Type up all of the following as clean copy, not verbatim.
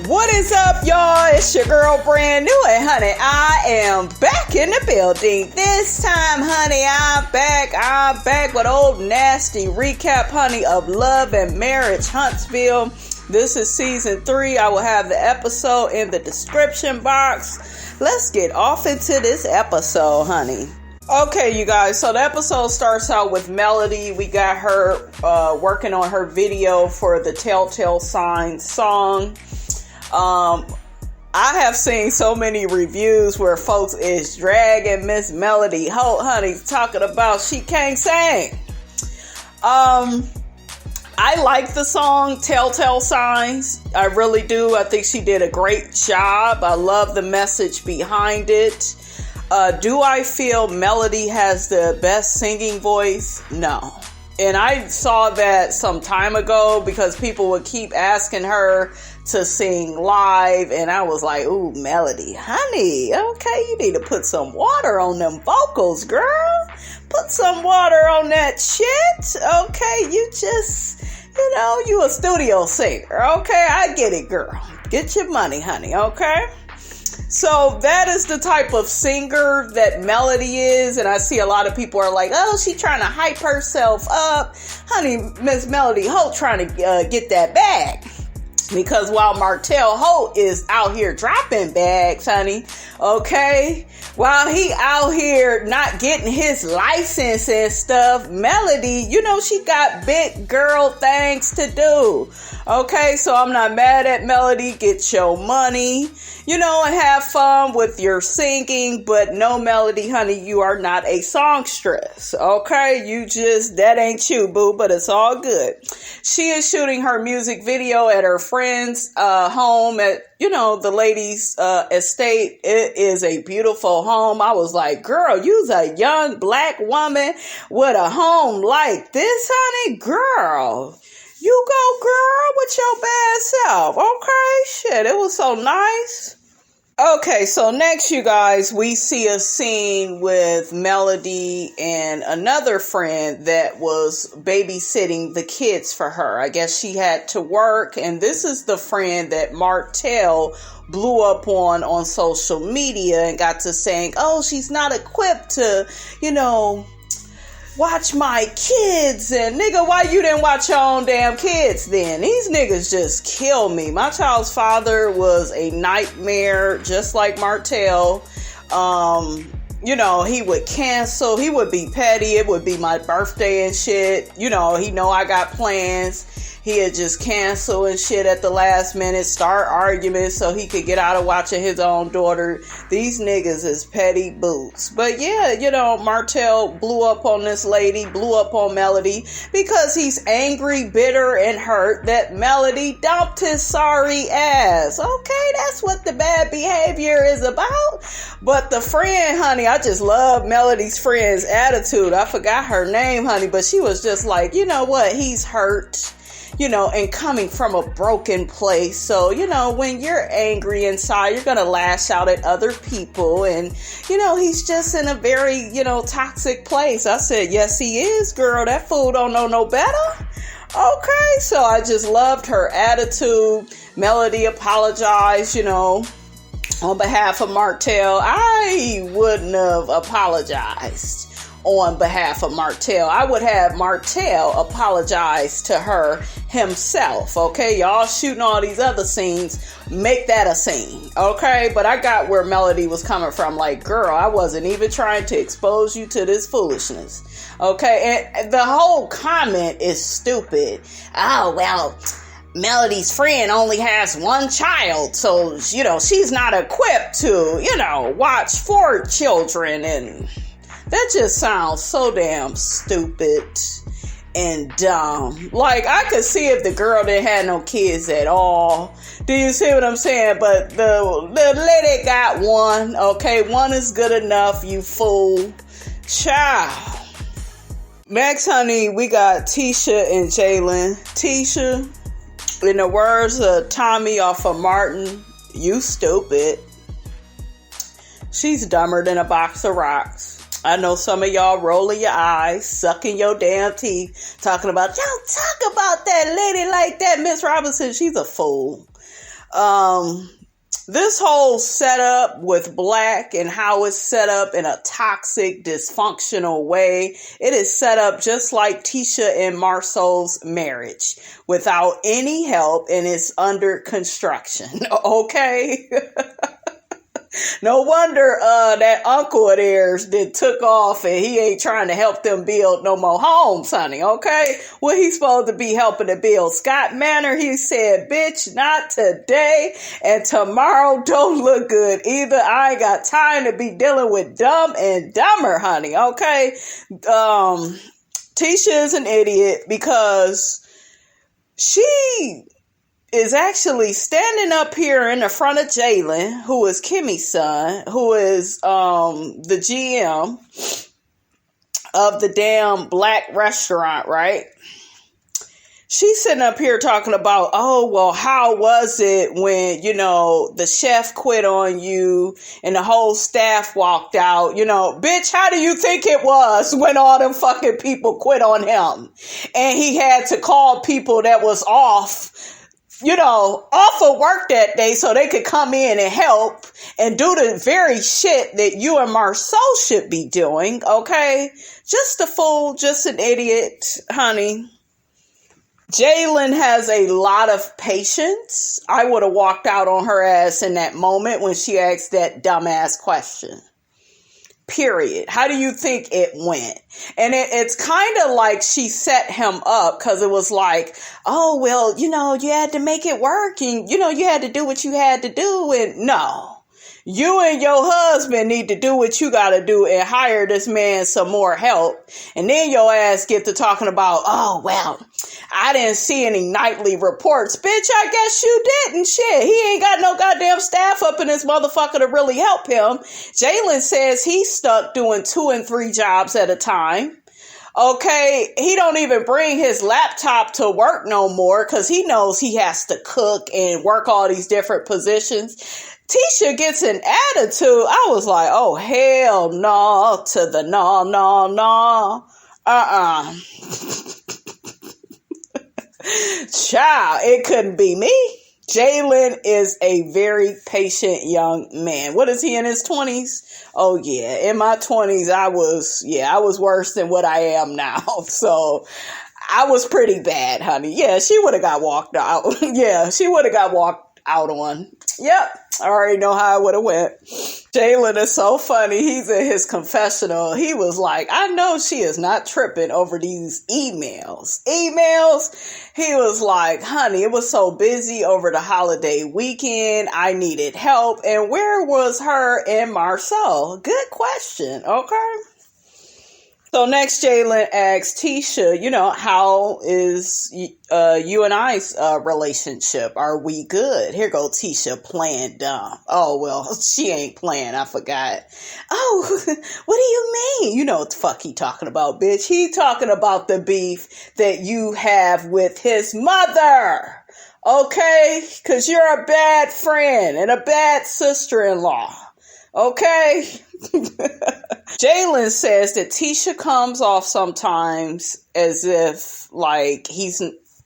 What is up, y'all? It's your girl, Brand New, and honey, I am back in the building. This time, honey, I'm back with old nasty recap, honey, of Love and Marriage Huntsville. This is season 3. I will have the episode in the description box. Let's get off into this episode, honey. Okay, you guys, so the episode starts out with Melody. We got her working on her video for the Telltale Signs song. I have seen so many reviews where folks is dragging Miss Melody Holt, honey, talking about she can't sing. I like the song Telltale Signs. I really do. I think she did a great job. I love the message behind it. Do I feel Melody has the best singing voice? No. And I saw that some time ago because people would keep asking her to sing live, and I was like, ooh, Melody, honey, okay, you need to put some water on them vocals, girl. Put some water on that shit. Okay, you just, you a studio singer. Okay, I get it, girl. Get your money, honey, okay? So that is the type of singer that Melody is, and I see a lot of people are like, oh, she trying to hype herself up. Honey, Miss Melody Holt trying to get that bag. Because while Martell Holt is out here dropping bags, honey, okay, while he out here not getting his license and stuff, Melody, she got big girl things to do. Okay, so I'm not mad at Melody. Get your money, and have fun with your singing. But no, Melody, honey, you are not a songstress. Okay, that ain't you, boo, but it's all good. She is shooting her music video at her friend's home at, the lady's estate. It is a beautiful home. I was like, girl, you's a young black woman with a home like this, honey. Girl, you go, girl, with your bad self. Okay, shit, it was so nice. Okay, so next, you guys, we see a scene with Melody and another friend that was babysitting the kids for her. I guess she had to work, and this is the friend that Martell blew up on social media and got to saying, oh, she's not equipped to, watch my kids. And nigga, why you didn't watch your own damn kids then? These niggas just kill me. My child's father was a nightmare, just like Martell. He would cancel. He would be petty. It would be my birthday and shit. He know I got plans. He'd just cancel and shit at the last minute, start arguments so he could get out of watching his own daughter. These niggas is petty boots. But yeah, Martell blew up on this lady, blew up on Melody because he's angry, bitter, and hurt that Melody dumped his sorry ass. Okay, that's what the bad behavior is about. But the friend, honey, I just love Melody's friend's attitude. I forgot her name, honey, but she was just like, you know what, he's hurt. And coming from a broken place. So, when you're angry inside, you're going to lash out at other people. And, he's just in a very, toxic place. I said, yes, he is, girl. That fool don't know no better. Okay. So I just loved her attitude. Melody apologized, on behalf of Martell. I wouldn't have apologized on behalf of Martell. I would have Martell apologize to her himself. Okay, y'all shooting all these other scenes, make that a scene. Okay, but I got where Melody was coming from. Like, girl, I wasn't even trying to expose you to this foolishness. Okay, and the whole comment is stupid. Oh, well, Melody's friend only has one child, so, she's not equipped to, watch 4 children, and that just sounds so damn stupid and dumb. Like, I could see if the girl didn't have no kids at all. Do you see what I'm saying? But the lady got one. Okay, one is good enough, you fool. Child. Next, honey, we got Tisha and Jaylen. Tisha, in the words of Tommy off of Martin, you stupid. She's dumber than a box of rocks. I know some of y'all rolling your eyes, sucking your damn teeth, talking about, don't talk about that lady like that, Miss Robinson. She's a fool. This whole setup with BLAQUE and how it's set up in a toxic, dysfunctional way, it is set up just like Tisha and MARSAU's marriage, without any help, and it's under construction. Okay? No wonder that uncle of theirs that took off and he ain't trying to help them build no more homes, honey, okay? What he's supposed to be helping to build? Scott Manor, he said, bitch, not today, and tomorrow don't look good either. I ain't got time to be dealing with Dumb and Dumber, honey, okay? Tisha is an idiot because she is actually standing up here in the front of Jaylin, who is KIMMIE's son, who is the GM of the damn BLAQUE restaurant, right? She's sitting up here talking about, oh, well, how was it when, you know, the chef quit on you and the whole staff walked out? You know, bitch, how do you think it was when all them fucking people quit on him? And he had to call people that was off, you know, off of work that day so they could come in and help and do the very shit that you and MARSAU should be doing, okay? Just a fool, just an idiot, honey. Jaylin has a lot of patience. I would have walked out on her ass in that moment when she asked that dumbass question. Period. How do you think it went? And it's kind of like she set him up because it was like, oh, well, you know, you had to make it work and, you know, you had to do what you had to do. And no, you and your husband need to do what you got to do and hire this man some more help. And then your ass get to talking about, oh, well, I didn't see any nightly reports. Bitch, I guess you didn't. Shit, he ain't got no goddamn staff up in this motherfucker to really help him. Jaylin says he's stuck doing 2 and 3 jobs at a time. Okay, he don't even bring his laptop to work no more because he knows he has to cook and work all these different positions. Tisha gets an attitude. I was like, oh, hell no to the no. Child, it couldn't be me. Jaylin is a very patient young man. What is he, in his 20s? Oh yeah, in my 20s I was worse than what I am now. So I was pretty bad, honey. Yeah, she would have got walked out. Yeah, she would have got walked out on. Yep, I already know how it would have went. Jaylin is so funny. He's in his confessional. He was like, I know she is not tripping over these emails. He was like, honey, it was so busy over the holiday weekend. I needed help. And where was her and MARSAU? Good question. Okay. So next, Jaylin asks Tisha, you know, how is you and I's relationship? Are we good? Here go Tisha playing dumb. Oh, well, she ain't playing. I forgot. Oh, what do you mean? You know what the fuck he talking about, bitch. He talking about the beef that you have with his mother. Okay? Because you're a bad friend and a bad sister-in-law. Okay? Jaylin says that Tisha comes off sometimes as if like he's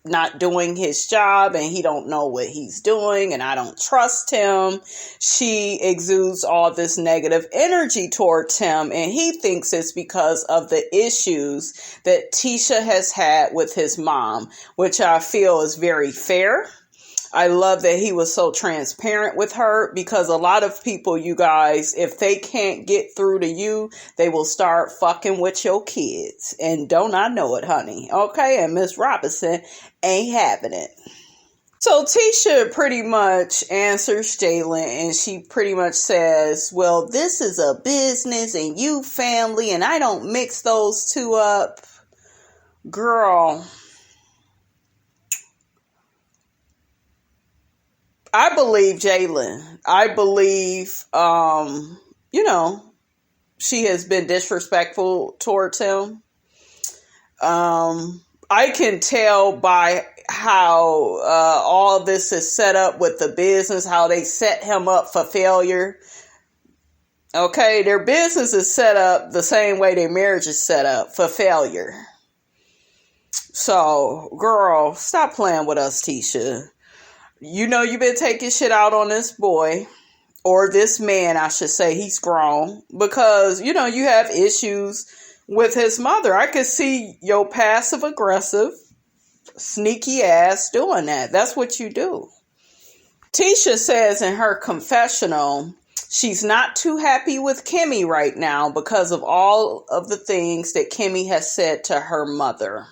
not doing his job and he don't know what he's doing and I don't trust him. She exudes all this negative energy towards him and he thinks it's because of the issues that Tisha has had with his mom, which I feel is very fair. I love that he was so transparent with her because a lot of people, you guys, if they can't get through to you, they will start fucking with your kids. And don't I know it, honey? Okay, and Miss Robinson ain't having it. So Tisha pretty much answers Jaylin and she pretty much says, well, this is a business and you family and I don't mix those two up. Girl, I believe Jaylin. I believe, you know, she has been disrespectful towards him. I can tell by how all this is set up with the business, how they set him up for failure. Okay, their business is set up the same way their marriage is set up, for failure. So, girl, stop playing with us, Tisha. You know you've been taking shit out on this boy, or this man, I should say. He's grown, because, you know, you have issues with his mother. I could see your passive aggressive, sneaky ass doing that. That's what you do. Tisha says in her confessional, she's not too happy with KIMMIE right now because of all of the things that KIMMIE has said to her mother.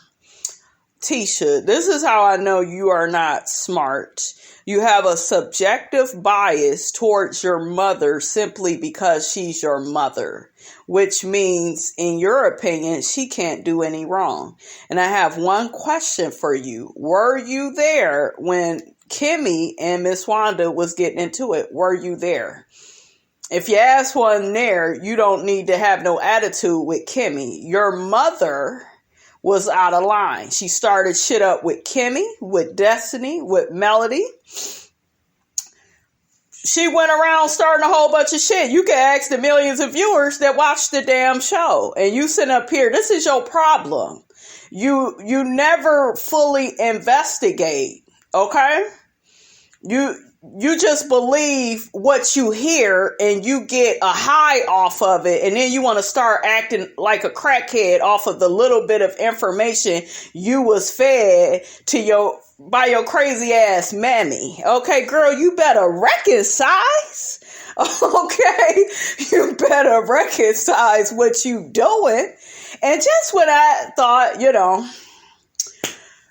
Tisha, this is how I know you are not smart. You have a subjective bias towards your mother simply because she's your mother, which means, in your opinion, she can't do any wrong. And I have one question for you. Were you there when KIMMIE and Miss Wanda was getting into it? Were you there? If your ass wasn't there, you don't need to have no attitude with KIMMIE. Your mother was out of line. She started shit up with KIMMIE, with Destiny, with Melody. She went around starting a whole bunch of shit. You can ask the millions of viewers that watch the damn show. And you sit up here, this is your problem. You never fully investigate, okay? You just believe what you hear and you get a high off of it, and then you want to start acting like a crackhead off of the little bit of information you was fed by your crazy ass mammy. Okay, girl, you better reconcile. Okay, you better recognize what you doing. And just when I thought,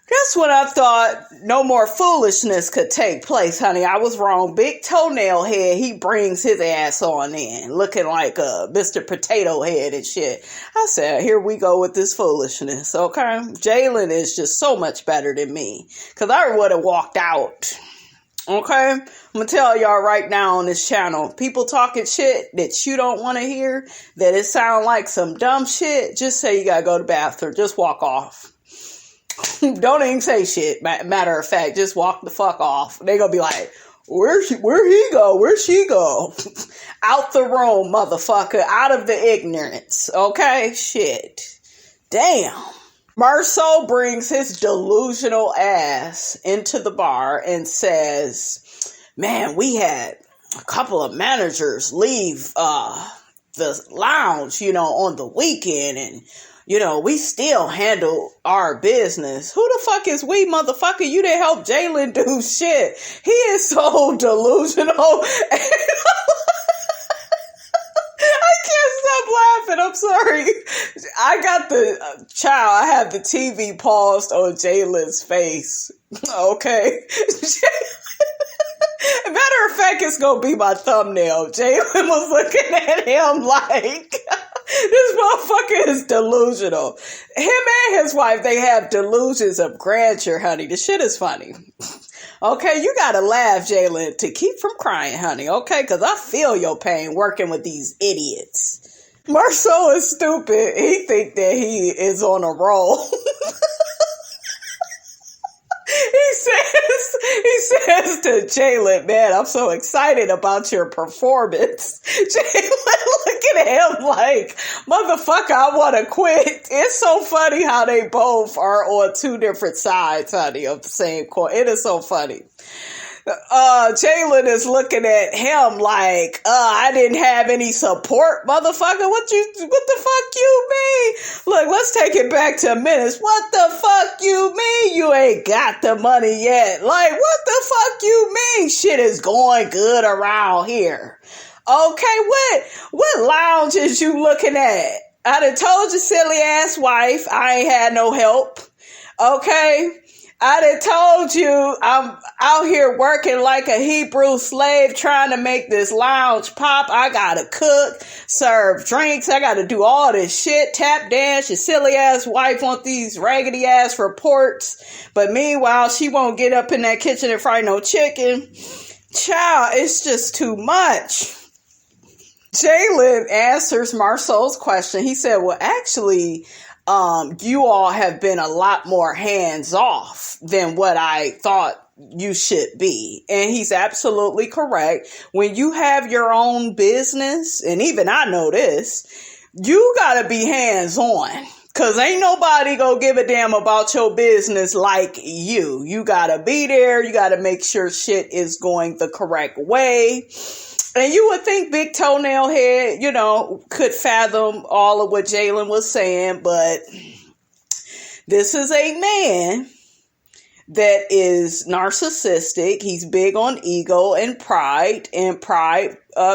that's when I thought no more foolishness could take place, honey. I was wrong. Big toenail head, he brings his ass on in, looking like Mr. Potato Head and shit. I said, here we go with this foolishness, okay? Jaylin is just so much better than me, because I would have walked out, okay? I'm going to tell y'all right now on this channel, people talking shit that you don't want to hear, that it sound like some dumb shit, just say you got to go to the bathroom. Just walk off. Don't even say shit. Matter of fact, just walk the fuck off. They gonna be like, where he go? Where she go? Out the room, motherfucker. Out of the ignorance. Okay? Shit. Damn. MARSAU brings his delusional ass into the bar and says, man, we had a couple of managers leave the lounge, on the weekend, and we still handle our business. Who the fuck is we, motherfucker? You didn't help Jaylin do shit. He is so delusional. I can't stop laughing. I'm sorry. I got I have the TV paused on Jaylin's face. Okay. Matter of fact, it's going to be my thumbnail. Jaylin was looking at him like... This motherfucker is delusional. Him and his wife, they have delusions of grandeur, honey. The shit is funny. Okay, you gotta laugh, Jaylin, to keep from crying, honey. Okay, because I feel your pain working with these idiots. MARSAU is stupid. He think that he is on a roll. He says to Jaylin, man, I'm so excited about your performance. Jaylin looking at him like, motherfucker, I want to quit. It's so funny how they both are on two different sides, honey, of the same coin. It is so funny. Jaylin is looking at him like, I didn't have any support, motherfucker. What the fuck you mean? Look, let's take it back to minutes. What the fuck you mean you ain't got the money yet? Like, what the fuck you mean shit is going good around here? Okay, what lounge is you looking at? I done told your silly ass wife I ain't had no help. Okay? I done told you I'm out here working like a Hebrew slave trying to make this lounge pop. I gotta cook, serve drinks. I gotta do all this shit. Tap dance. Your silly ass wife want these raggedy ass reports. But meanwhile, she won't get up in that kitchen and fry no chicken. Child, it's just too much. Jaylin answers MARSAU's question. He said, well, actually, you all have been a lot more hands-off than what I thought you should be. And he's absolutely correct. When you have your own business, and even I know this, you gotta be hands-on. Cause ain't nobody gonna give a damn about your business like you. You gotta be there. You gotta make sure shit is going the correct way. And you would think Big Toenail Head, could fathom all of what Jaylin was saying, but this is a man that is narcissistic. He's big on ego and pride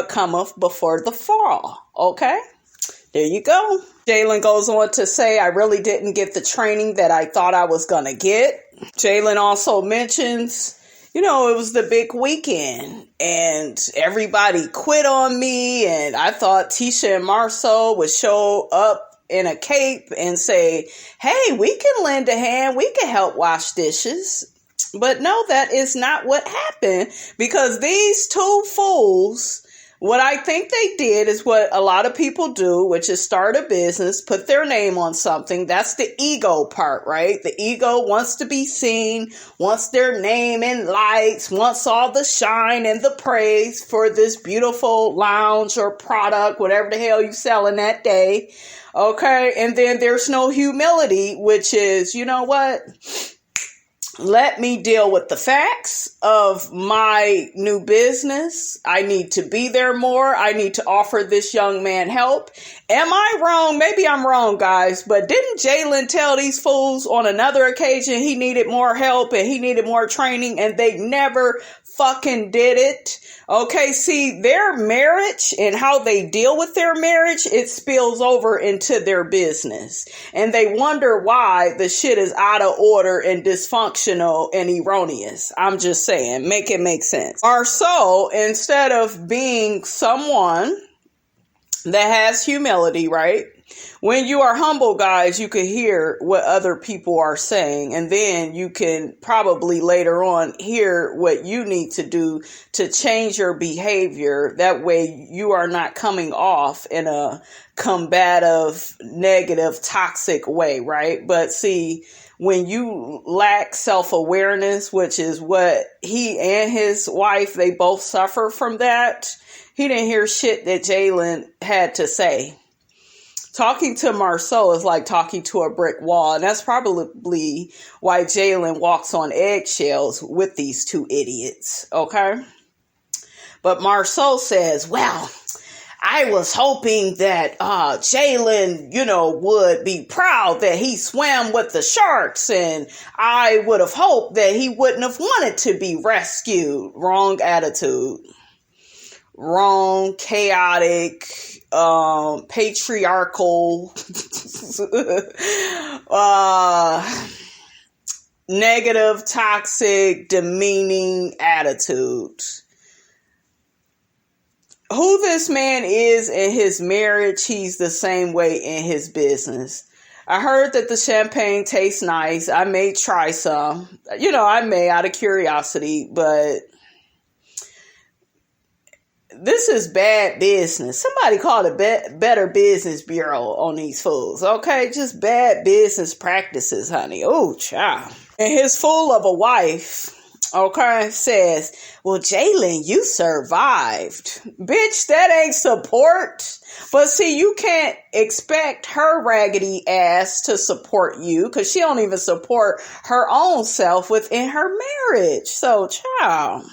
cometh before the fall. Okay? There you go. Jaylin goes on to say, I really didn't get the training that I thought I was going to get. Jaylin also mentions, it was the big weekend and everybody quit on me. And I thought Tisha and MARSAU would show up in a cape and say, hey, we can lend a hand. We can help wash dishes. But no, that is not what happened, because these two fools, what I think they did is what a lot of people do, which is start a business, put their name on something. That's the ego part, right? The ego wants to be seen, wants their name in lights, wants all the shine and the praise for this beautiful lounge or product, whatever the hell you selling that day. Okay. And then there's no humility, which is, you know what? Let me deal with the facts of my new business. I need to be there more. I need to offer this young man help. Am I wrong? Maybe I'm wrong, guys. But didn't Jaylin tell these fools on another occasion he needed more help and he needed more training, and they never fucking did it? Okay, see, their marriage and how they deal with their marriage, it spills over into their business. And they wonder why the shit is out of order and dysfunctional and erroneous. I'm just saying, make it make sense. Or so, instead of being someone that has humility, right? When you are humble, guys, you can hear what other people are saying, and then you can probably later on hear what you need to do to change your behavior. That way you are not coming off in a combative, negative, toxic way, right? But see, when you lack self-awareness, which is what he and his wife, they both suffer from that. He didn't hear shit that Jaylin had to say. Talking to MARSAU is like talking to a brick wall, and that's probably why Jaylin walks on eggshells with these two idiots, okay? But MARSAU says, well, I was hoping that Jaylin, would be proud that he swam with the sharks, and I would have hoped that he wouldn't have wanted to be rescued. Wrong attitude. Wrong, chaotic, patriarchal, negative, toxic, demeaning attitude. Who this man is in his marriage, he's the same way in his business. I heard that the champagne tastes nice. I may try some. I may out of curiosity, but this is bad business. Somebody called a Better Business Bureau on these fools. Okay, just bad business practices, honey. Oh, child. And his fool of a wife, okay, says, well, Jaylin, you survived. Bitch, that ain't support. But see, you can't expect her raggedy ass to support you, because she don't even support her own self within her marriage. So, child.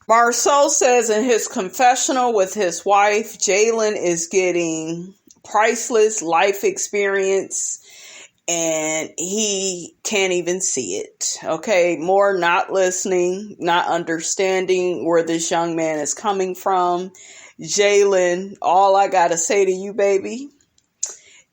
MARSAU says in his confessional with his wife, Jaylin is getting priceless life experience and he can't even see it. Okay, more not listening, not understanding where this young man is coming from. Jaylin, all I gotta say to you, baby,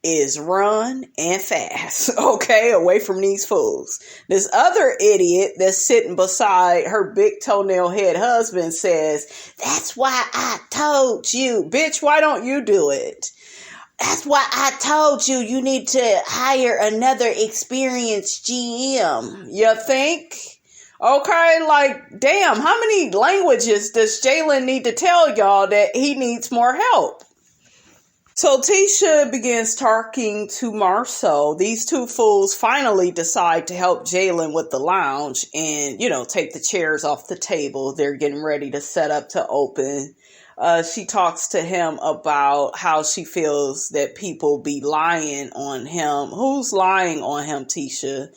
is run and fast, okay, away from these fools. This other idiot that's sitting beside her big toenail head husband says, that's why I told you. Bitch, why don't you do it? That's why I told you you need to hire another experienced GM. You think? Okay, like, damn, how many languages does Jaylin need to tell y'all that he needs more help? So Tisha begins talking to MARSAU. These two fools finally decide to help Jaylin with the lounge and, take the chairs off the table. They're getting ready to set up to open She talks to him about how she feels that people be lying on him. Who's lying on him, Tisha?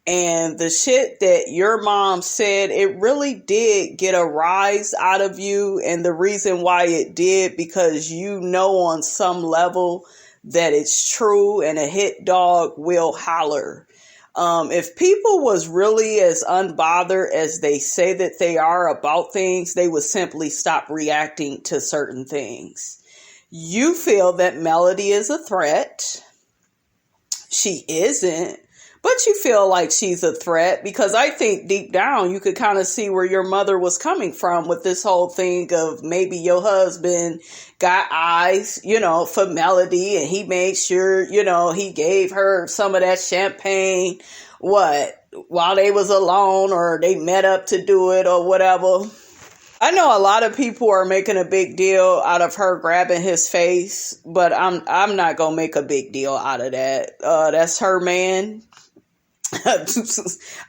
And the shit that your mom said, it really did get a rise out of you. And the reason why it did, because you know on some level that it's true, and a hit dog will holler. If people was really as unbothered as they say that they are about things, they would simply stop reacting to certain things. You feel that Melody is a threat. She isn't. But you feel like she's a threat, because I think deep down you could kind of see where your mother was coming from with this whole thing of maybe your husband got eyes, for Melody, and he made sure, he gave her some of that champagne, while they was alone, or they met up to do it or whatever. I know a lot of people are making a big deal out of her grabbing his face, but I'm not gonna make a big deal out of that. That's her man.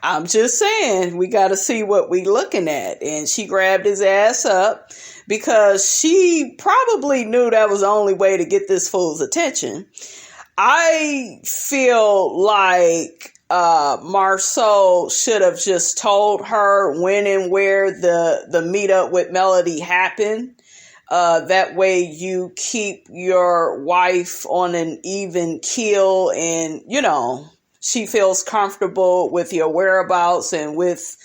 I'm just saying, we got to see what we looking at. And she grabbed his ass up because she probably knew that was the only way to get this fool's attention. I feel like MARSAU should have just told her when and where the meetup with Melody happened. That way you keep your wife on an even keel, and, she feels comfortable with your whereabouts and with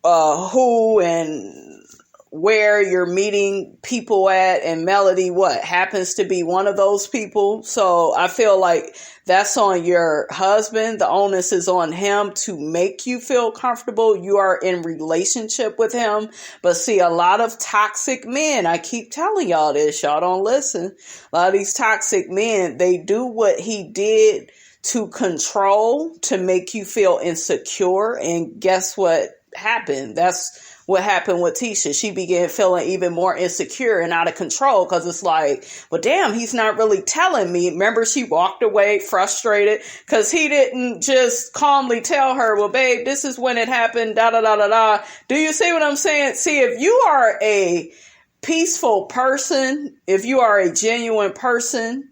who and where you're meeting people at. And Melody, happens to be one of those people. So I feel like that's on your husband. The onus is on him to make you feel comfortable. You are in relationship with him. But see, a lot of toxic men, I keep telling y'all this, y'all don't listen. A lot of these toxic men, they do what he did to control, to make you feel insecure. And guess what happened? That's what happened with Tisha. She began feeling even more insecure and out of control, because it's like, well, damn, he's not really telling me. Remember, she walked away frustrated because he didn't just calmly tell her, well, babe, this is when it happened, da da da da da. Do you see what I'm saying? See, if you are a peaceful person, if you are a genuine person,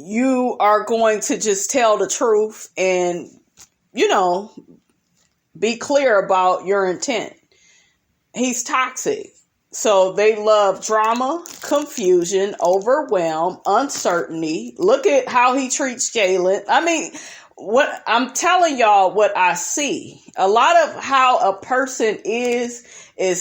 you are going to just tell the truth and, be clear about your intent. He's toxic. So they love drama, confusion, overwhelm, uncertainty. Look at how he treats Jaylin. I mean, what I'm telling y'all, what I see. A lot of how a person is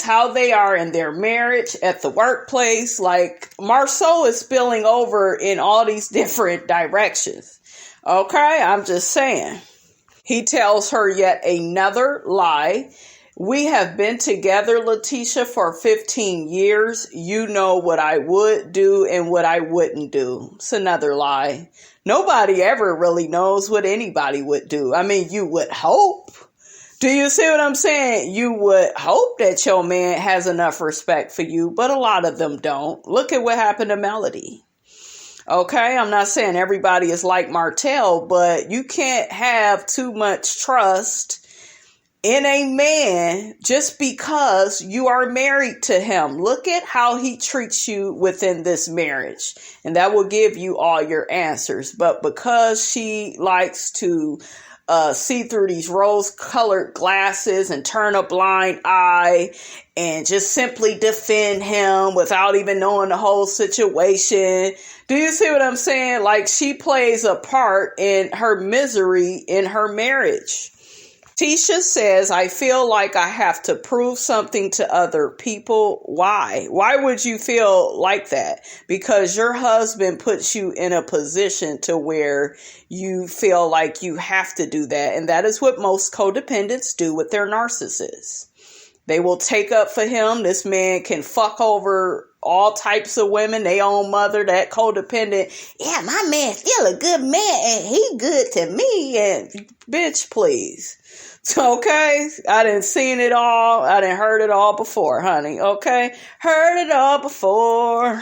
how they are in their marriage, at the workplace. Like, MARSAU is spilling over in all these different directions. Okay, I'm just saying. He tells her yet another lie. We have been together, Letitia, for 15 years. You know what I would do and what I wouldn't do. It's another lie. Nobody ever really knows what anybody would do. I mean, you would hope. Do you see what I'm saying? You would hope that your man has enough respect for you, but a lot of them don't. Look at what happened to Melody. Okay, I'm not saying everybody is like Martell, but you can't have too much trust in a man just because you are married to him. Look at how he treats you within this marriage, and that will give you all your answers. But because she likes to see through these rose-colored glasses and turn a blind eye and just simply defend him without even knowing the whole situation. Do you see what I'm saying? Like, she plays a part in her misery in her marriage. Tisha says, I feel like I have to prove something to other people. Why? Why would you feel like that? Because your husband puts you in a position to where you feel like you have to do that. And that is what most codependents do with their narcissists. They will take up for him. This man can fuck over all types of women, their own mother, that codependent. Yeah, my man still a good man and he good to me. And bitch, please. Okay, I done seen it all. I done heard it all before, honey. Okay, heard it all before.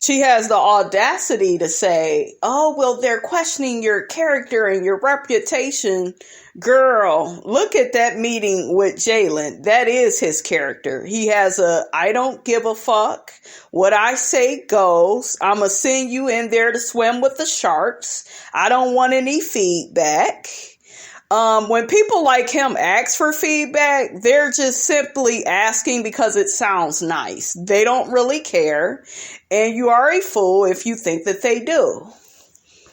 She has the audacity to say, oh, well, they're questioning your character and your reputation. Girl, look at that meeting with Jaylin. That is his character. He has I don't give a fuck. What I say goes. I'm going to send you in there to swim with the sharks. I don't want any feedback. When people like him ask for feedback, they're just simply asking because it sounds nice. They don't really care. And you are a fool if you think that they do.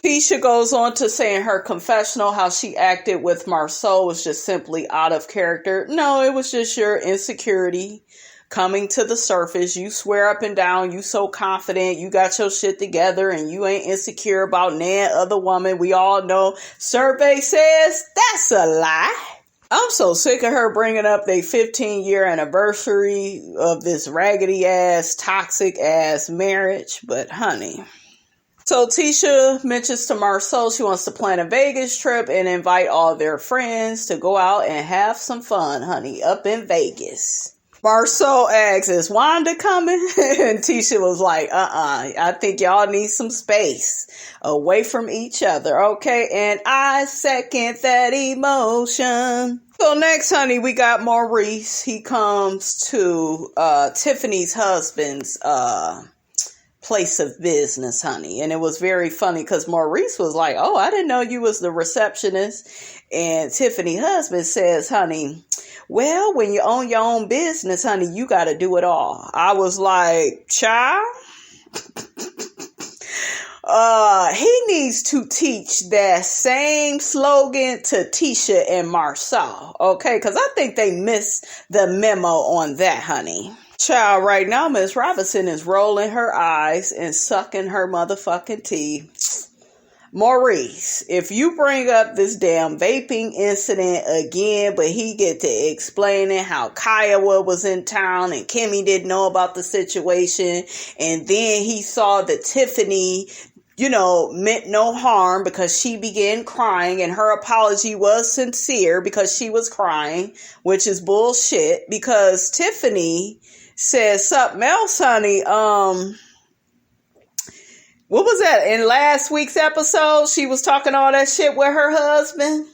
Tisha goes on to say in her confessional how she acted with MARSAU was just simply out of character. No, it was just your insecurity coming to the surface. You swear up and down, you so confident, you got your shit together, and you ain't insecure about nan other woman. We all know survey says that's a lie. I'm so sick of her bringing up their 15-year anniversary of this raggedy ass, toxic ass marriage. But honey. So Tisha mentions to MARSAU she wants to plan a Vegas trip and invite all their friends to go out and have some fun, honey, up in Vegas. MARSAU asks, is Wanda coming? And Tisha was like, I think y'all need some space away from each other, okay? And I second that emotion. So next, honey, we got Maurice. He comes to Tiffany's husband's place of business, honey. And it was very funny because Maurice was like, oh, I didn't know you was the receptionist. And Tiffany's husband says, honey, well, when you own your own business, honey, you got to do it all. I was like, child, he needs to teach that same slogan to Tisha and MARSAU, okay? Because I think they missed the memo on that, honey. Child, right now, Miss Robinson is rolling her eyes and sucking her motherfucking teeth. Maurice, if you bring up this damn vaping incident again, but he get to explaining how Kiowa was in town and KIMMIE didn't know about the situation, and then he saw that Tiffany, meant no harm because she began crying and her apology was sincere because she was crying, which is bullshit because Tiffany says something else, honey. What was that? In last week's episode, she was talking all that shit with her husband.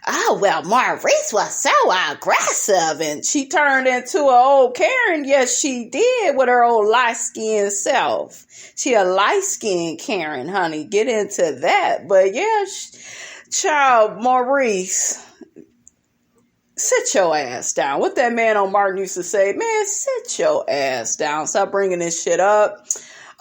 Oh, well, Maurice was so aggressive. And she turned into an old Karen. Yes, she did with her old light-skinned self. She a light-skinned Karen, honey. Get into that. But yeah, child, Maurice, sit your ass down. What that man on Martin used to say, man, sit your ass down. Stop bringing this shit up.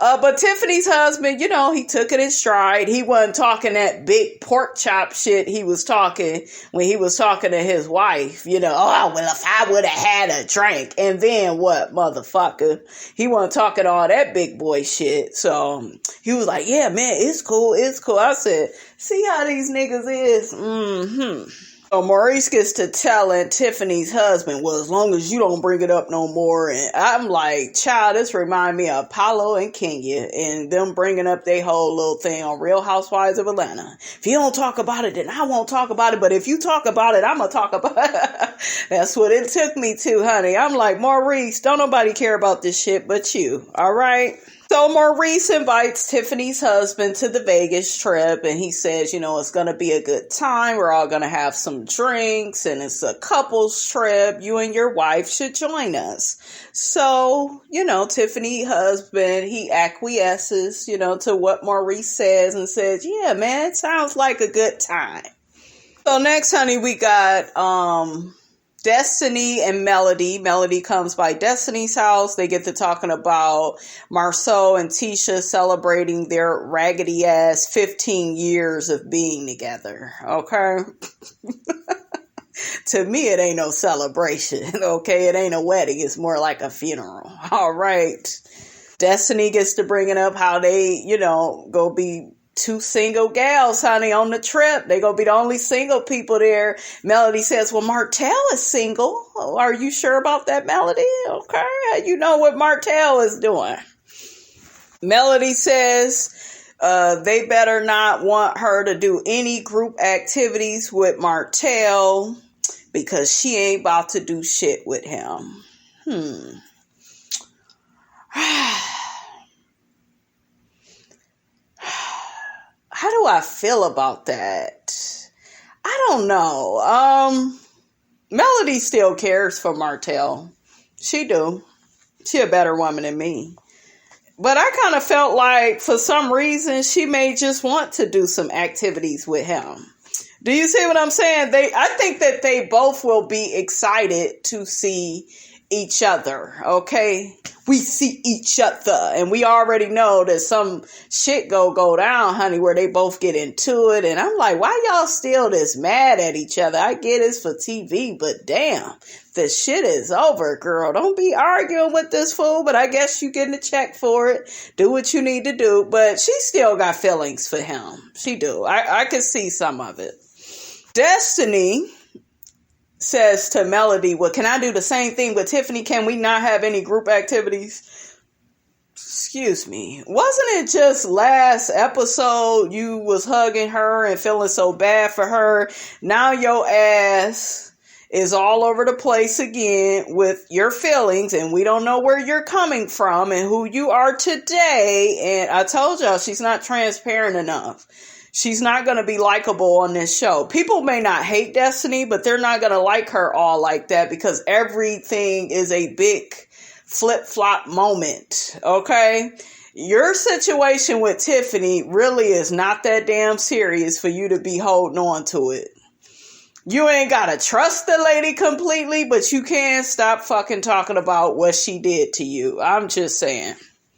But Tiffany's husband, he took it in stride. He wasn't talking that big pork chop shit he was talking when he was talking to his wife. Oh, well, if I would have had a drink. And then what, motherfucker? He wasn't talking all that big boy shit. So he was like, yeah, man, it's cool. It's cool. I said, see how these niggas is? Mm-hmm. So Maurice gets to telling Tiffany's husband, well, as long as you don't bring it up no more. And I'm like, child, this remind me of Apollo and Kenya and them bringing up their whole little thing on Real Housewives of Atlanta. If you don't talk about it, then I won't talk about it. But if you talk about it, I'm going to talk about it. That's what it took me to, honey. I'm like, Maurice, don't nobody care about this shit but you. All right. So Maurice invites Tiffany's husband to the Vegas trip and he says, it's going to be a good time. We're all going to have some drinks and it's a couples trip. You and your wife should join us. So, Tiffany's husband, he acquiesces, to what Maurice says and says, yeah, man, it sounds like a good time. So next, honey, we got, Destiny and Melody. Melody comes by Destiny's house. They get to talking about MARSAU and Tisha celebrating their raggedy ass 15 years of being together. Okay. To me, it ain't no celebration. Okay. It ain't a wedding. It's more like a funeral. All right. Destiny gets to bringing up how they, go be two single gals, honey, on the trip. They gonna be the only single people there. Melody says, well, Martell is single. Oh, are you sure about that, Melody? Okay. You know what Martell is doing. Melody says they better not want her to do any group activities with Martell because she ain't about to do shit with him. I feel about that? I don't know. Melody still cares for Martell. She do. She a better woman than me. But I kind of felt like for some reason she may just want to do some activities with him. Do you see what I'm saying? I think that they both will be excited to see each other, okay? We see each other, and we already know that some shit go down, honey, where they both get into it, and I'm like, why y'all still this mad at each other? I get it's for TV, but damn, the shit is over, girl. Don't be arguing with this fool, but I guess you getting a check for it. Do what you need to do, but she still got feelings for him. She do. I can see some of it. Destiny says to Melody, well, can I do the same thing with Tiffany? Can we not have any group activities? Excuse me. Wasn't it just last episode you was hugging her and feeling so bad for her? Now your ass is all over the place again with your feelings, and we don't know where you're coming from and who you are today. And I told y'all she's not transparent enough. She's not going to be likable on this show. People may not hate Destiny, but they're not going to like her all like that because everything is a big flip-flop moment, okay? Your situation with Tiffany really is not that damn serious for you to be holding on to it. You ain't got to trust the lady completely, but you can't stop fucking talking about what she did to you. I'm just saying.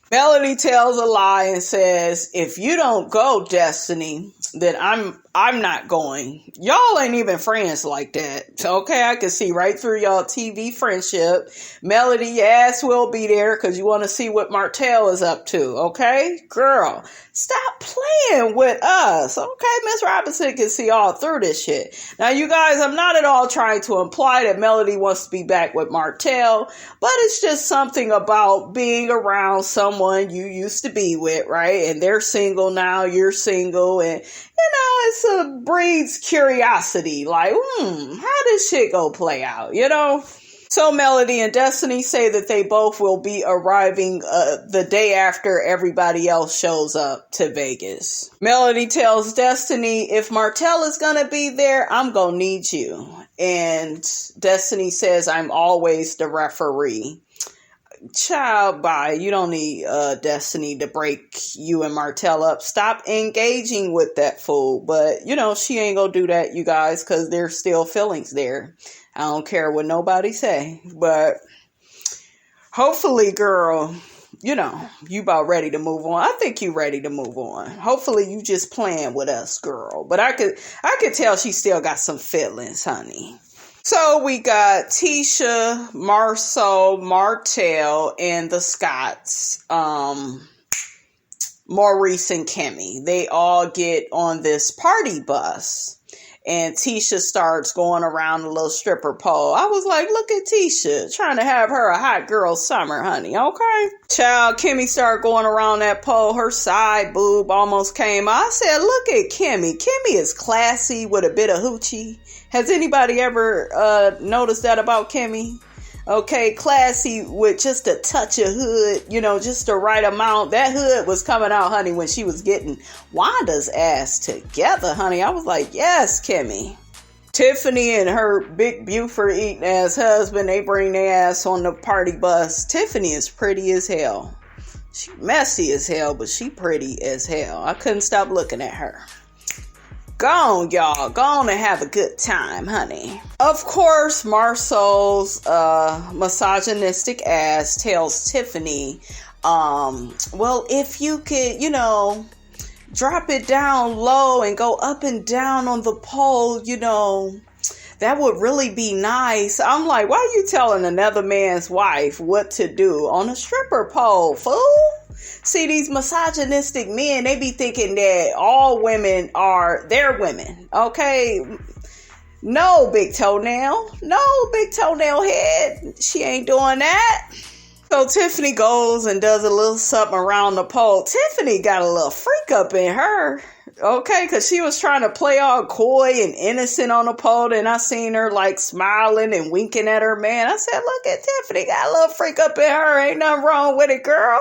Melody tells a lie and says, if you don't go, Destiny, then I'm not going. Y'all ain't even friends like that. Okay, I can see right through y'all TV friendship. Melody, your ass will be there because you want to see what Martell is up to. Okay, girl, stop playing with us. Okay, Miss Robinson can see all through this shit. Now, you guys, I'm not at all trying to imply that Melody wants to be back with Martell, but it's just something about being around someone you used to be with, right? And they're single now, you're single, and it breeds curiosity. Like, how does shit go play out, you know? So Melody and Destiny say that they both will be arriving the day after everybody else shows up to Vegas. Melody tells Destiny, if Martell is going to be there, I'm going to need you. And Destiny says, I'm always the referee. Child, bye. You don't need Destiny to break you and Martell up. Stop engaging with that fool. But, she ain't gonna do that, you guys, because there's still feelings there. I don't care what nobody say. But hopefully, girl, you about ready to move on. I think you ready to move on. Hopefully you just playing with us, girl. But I could tell she still got some feelings, honey. So we got Tisha, MARSAU, Martell, and the Scotts, Maurice and KIMMIE. They all get on this party bus. And Tisha starts going around the little stripper pole. I was like, look at Tisha, trying to have her a hot girl summer, honey, okay? Child, KIMMIE started going around that pole. Her side boob almost came out. I said, look at KIMMIE. KIMMIE is classy with a bit of hoochie. Has anybody ever noticed that about KIMMIE? Okay, classy with just a touch of hood, just the right amount. That hood was coming out, honey, when she was getting Wanda's ass together, honey. I was like, yes, KIMMIE. Tiffany and her big Buford eating ass husband, they bring their ass on the party bus. Tiffany is pretty as hell. She messy as hell, but she pretty as hell. I couldn't stop looking at her. Go on, y'all. Go on and have a good time, honey. Of course, MARSAU's misogynistic ass tells Tiffany, well, if you could, drop it down low and go up and down on the pole, that would really be nice. I'm like, why are you telling another man's wife what to do on a stripper pole, fool? See, these misogynistic men, they be thinking that all women are their women, okay? No, big toenail. No, big toenail head. She ain't doing that. So Tiffany goes and does a little something around the pole. Tiffany got a little freak up in her, okay? Because she was trying to play all coy and innocent on the pole, and I seen her like smiling and winking at her man. I said, look at Tiffany, got a little freak up in her. Ain't nothing wrong with it, girl.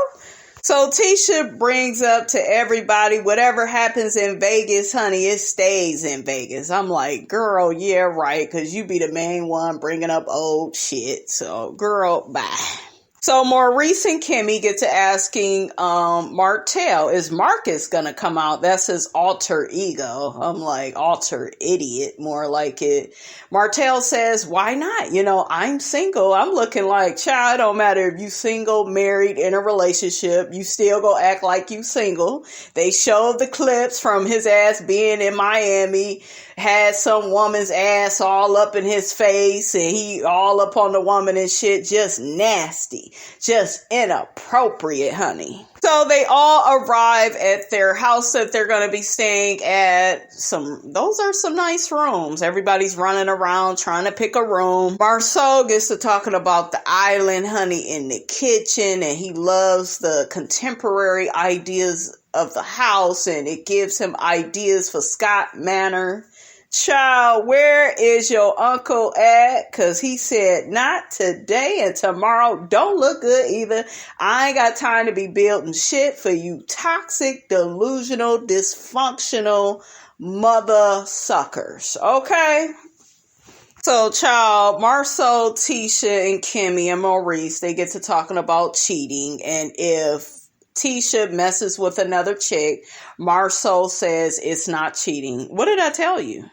So Tisha brings up to everybody, whatever happens in Vegas, honey, it stays in Vegas. I'm like, girl, yeah, right, because you be the main one bringing up old shit. So, girl, bye. So Maurice and Kimmie get to asking Martell, is Marcus gonna come out? That's his alter ego. I'm like, alter idiot, more like it. Martell says, why not? You know, I'm single. I'm looking like, child, it don't matter if you single, married, in a relationship, you still go act like you single. They showed the clips from his ass being in Miami, had some woman's ass all up in his face, and he all up on the woman and shit, just nasty, just inappropriate, honey. So they all arrive at their house that they're going to be staying at. Those are some nice rooms. Everybody's running around trying to pick a room. MARSAU gets to talking about the island, honey, in the kitchen, and he loves the contemporary ideas of the house, and it gives him ideas for Scott Manor. Child, where is your uncle at? Cause he said, not today, and tomorrow don't look good either. I ain't got time to be building shit for you toxic, delusional, dysfunctional mother suckers. Okay? So, child, MARSAU, Tisha, and Kimmie and Maurice, they get to talking about cheating, and if Tisha messes with another chick, MARSAU says it's not cheating. What did I tell you?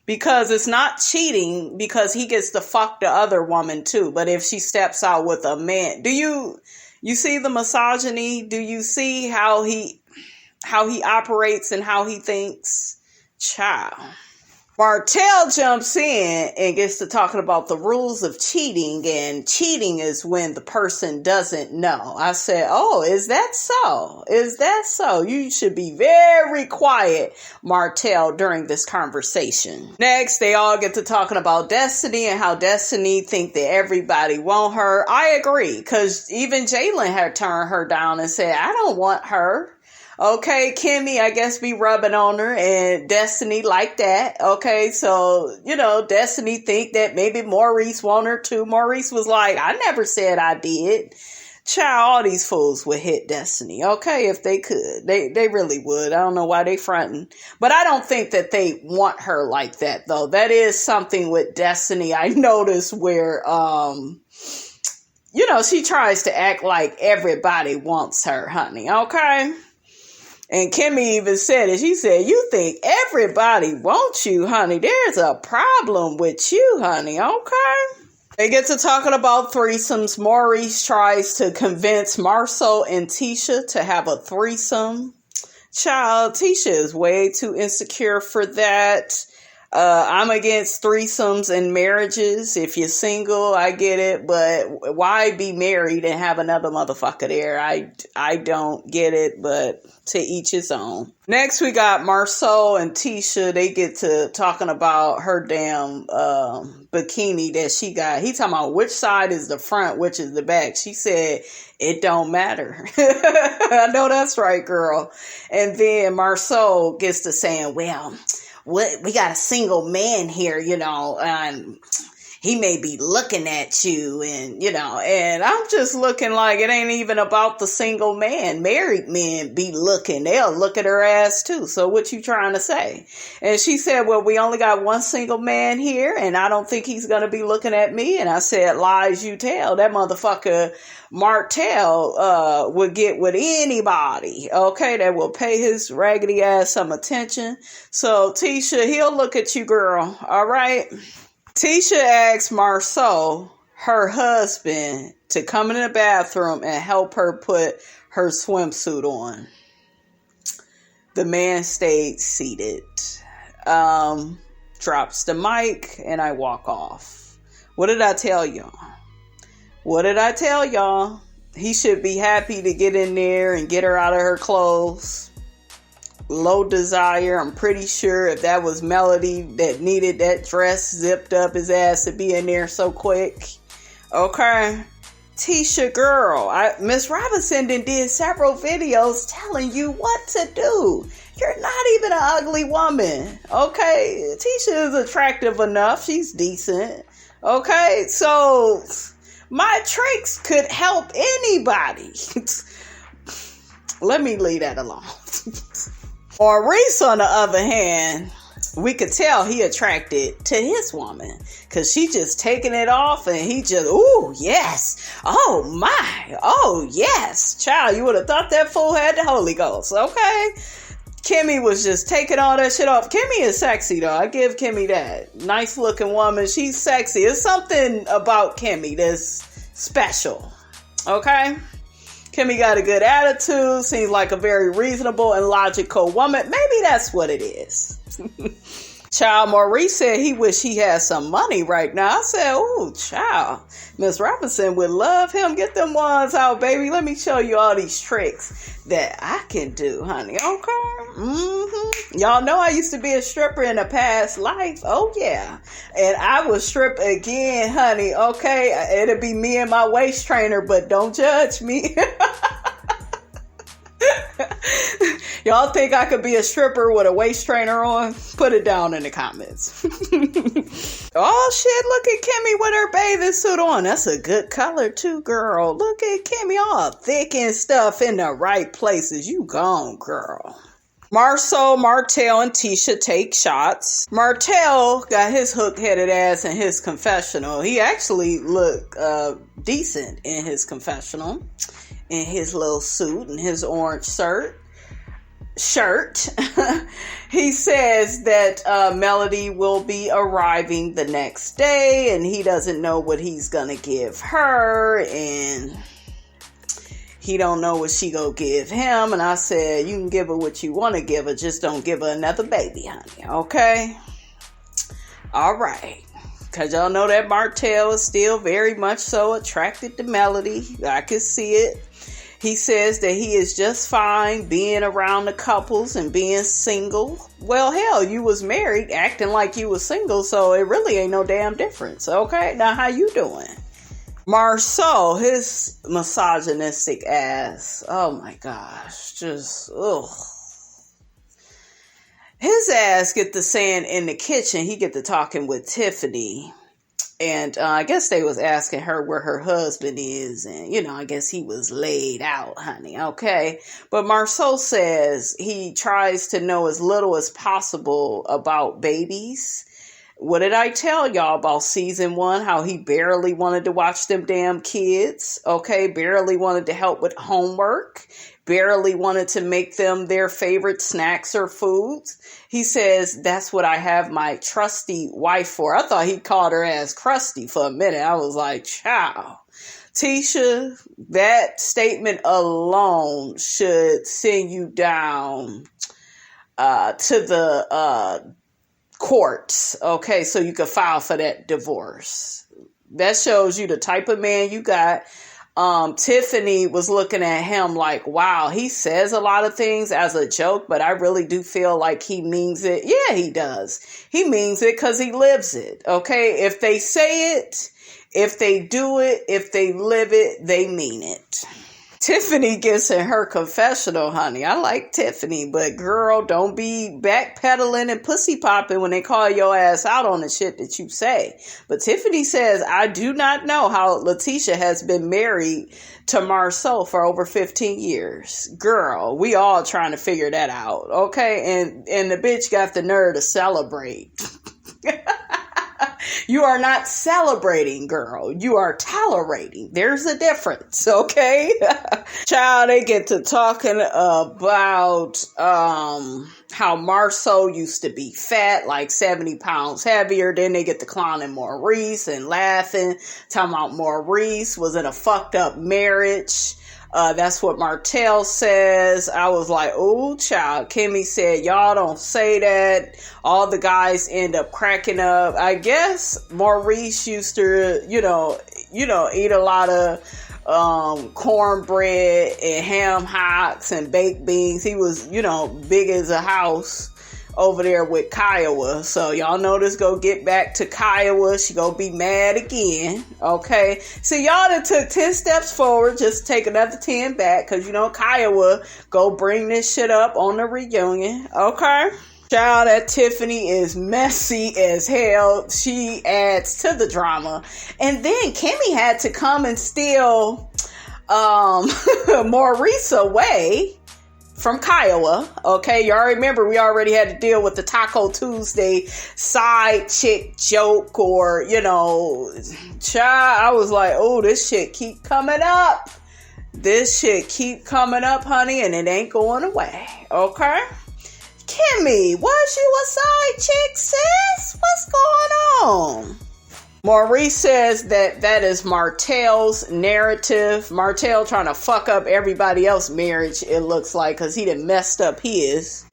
Because it's not cheating because he gets to fuck the other woman too. But if she steps out with a man, do you see the misogyny? Do you see how he operates and how he thinks? Child. Martell jumps in and gets to talking about the rules of cheating, and cheating is when the person doesn't know. I said, oh, is that so? Is that so? You should be very quiet, Martell, during this conversation. Next, they all get to talking about Destiny and how Destiny think that everybody want her. I agree, because even Jaylin had turned her down and said, I don't want her. Okay, Kimmie, I guess, be rubbing on her, and Destiny like that. Okay, so, you know, Destiny think that maybe Maurice want her too. Maurice was like, I never said I did. Child, all these fools would hit Destiny, okay, if they could. They really would. I don't know why they fronting. But I don't think that they want her like that, though. That is something with Destiny I noticed where, you know, she tries to act like everybody wants her, honey, okay? And Kimmie even said it. She said, you think everybody wants you, honey. There's a problem with you, honey. Okay. They get to talking about threesomes. Maurice tries to convince MARSAU and Tisha to have a threesome. Child, Tisha is way too insecure for that. I'm against threesomes and marriages. If you're single, I get it, but why be married and have another motherfucker there? I don't get it, but to each his own. Next, we got MARSAU and Tisha. They get to talking about her damn bikini that she got. He talking about which side is the front, which is the back. She said, it don't matter. I know that's right, girl. And then MARSAU gets to saying, well, we got a single man here, you know, and he may be looking at you, and, you know, and I'm just looking like it ain't even about the single man. Married men be looking. They'll look at her ass too. So what you trying to say? And she said, well, we only got one single man here, and I don't think he's going to be looking at me. And I said, lies you tell. That motherfucker Martell would get with anybody, okay, that will pay his raggedy ass some attention. So Tisha, he'll look at you, girl, all right? Tisha asked MARSAU, her husband, to come in the bathroom and help her put her swimsuit on. The man stayed seated. Drops the mic, and I walk off. What did I tell y'all? What did I tell y'all? He should be happy to get in there and get her out of her clothes. Low desire. I'm pretty sure if that was Melody that needed that dress zipped up his ass to be in there so quick. Okay. Tisha, girl, Miss Robinson did several videos telling you what to do. You're not even an ugly woman. Okay. Tisha is attractive enough. She's decent. Okay. So my tricks could help anybody. Let me leave that alone. Maurice, on the other hand, we could tell he attracted to his woman because she just taking it off and he just, ooh, yes. Oh, my. Oh, yes. Child, you would have thought that fool had the Holy Ghost. Okay. Kimmie was just taking all that shit off. Kimmie is sexy, though. I give Kimmie that. Nice looking woman. She's sexy. It's something about Kimmie that's special. Okay. Kimmie got a good attitude, seems like a very reasonable and logical woman. Maybe that's what it is. Child, Maurice said he wish he had some money right now. I said, ooh, child, Miss Robinson would love him. Get them ones out, baby. Let me show you all these tricks that I can do, honey. Okay? Y'all know I used to be a stripper in a past life. Oh, yeah. And I will strip again, honey. Okay? It'll be me and my waist trainer, but don't judge me. Y'all think I could be a stripper with a waist trainer on? Put it down in the comments. Oh shit, look at Kimmie with her bathing suit on. That's a good color too, girl. Look at Kimmie all thick and stuff in the right places. You gone, girl. MARSAU, Martell, and Tisha take shots. Martell got his hook-headed ass in his confessional. He actually looked decent in his confessional. In his little suit and his orange shirt. He says that Melody will be arriving the next day and he doesn't know what he's gonna give her and he don't know what she gonna give him. And I said, you can give her what you want to give her, just don't give her another baby, honey. Okay? All right. Because y'all know that Martell is still very much so attracted to Melody. I can see it. He says that he is just fine being around the couples and being single. Well, hell, you was married acting like you was single, so it really ain't no damn difference. Okay, now how you doing? MARSAU, his misogynistic ass. Oh my gosh, just, ugh. His ass get to saying in the kitchen, he get to talking with Tiffany. And I guess they was asking her where her husband is. And, you know, I guess he was laid out, honey. Okay. But MARSAU says he tries to know as little as possible about babies. What did I tell y'all about season 1? How he barely wanted to watch them damn kids. Okay. Barely wanted to help with homework. Barely wanted to make them their favorite snacks or foods. He says, that's what I have my trusty wife for. I thought he called her ass crusty for a minute. I was like, child. Tisha, that statement alone should send you down to the courts. Okay, so you can file for that divorce. That shows you the type of man you got. Tiffany was looking at him like, wow, he says a lot of things as a joke, but I really do feel like he means it. Yeah, he does. He means it because he lives it. Okay. If they say it, if they do it, if they live it, they mean it. Tiffany gets in her confessional, honey. I like Tiffany, but girl, don't be backpedaling and pussy popping when they call your ass out on the shit that you say. But Tiffany says, I do not know how Letitia has been married to MARSAU for over 15 years. Girl, we all trying to figure that out, okay? And the bitch got the nerve to celebrate. You are not celebrating, girl. You are tolerating. There's a difference, okay? Child, they get to talking about how MARSAU used to be fat, like 70 pounds heavier. Then they get to clowning Maurice and laughing, talking about Maurice was in a fucked up marriage. That's what Martell says. I was like, oh, child. Kimmie said, y'all don't say that. All the guys end up cracking up. I guess Maurice used to, you know, eat a lot of cornbread and ham hocks and baked beans. He was, big as a house over there with Kiowa. So y'all know this go get back to Kiowa. She gonna be mad again. Okay. So y'all done took 10 steps forward. Just take another 10 back. Cause Kiowa go bring this shit up on the reunion. Okay. Child, that Tiffany is messy as hell. She adds to the drama. And then Kimmie had to come and steal Maurice away. from Kiowa. Okay, y'all remember we already had to deal with the Taco Tuesday side chick joke, or, you know, child, I was like, oh, this shit keep coming up. This shit keep coming up, honey, and it ain't going away. Okay? Kimmie, was you a side chick, sis? What's going on? Maurice says that is Martell's narrative. Martell trying to fuck up everybody else's marriage, it looks like, because he done messed up his.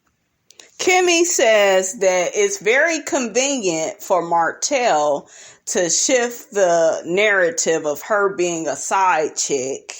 Kimmie says that it's very convenient for Martell to shift the narrative of her being a side chick.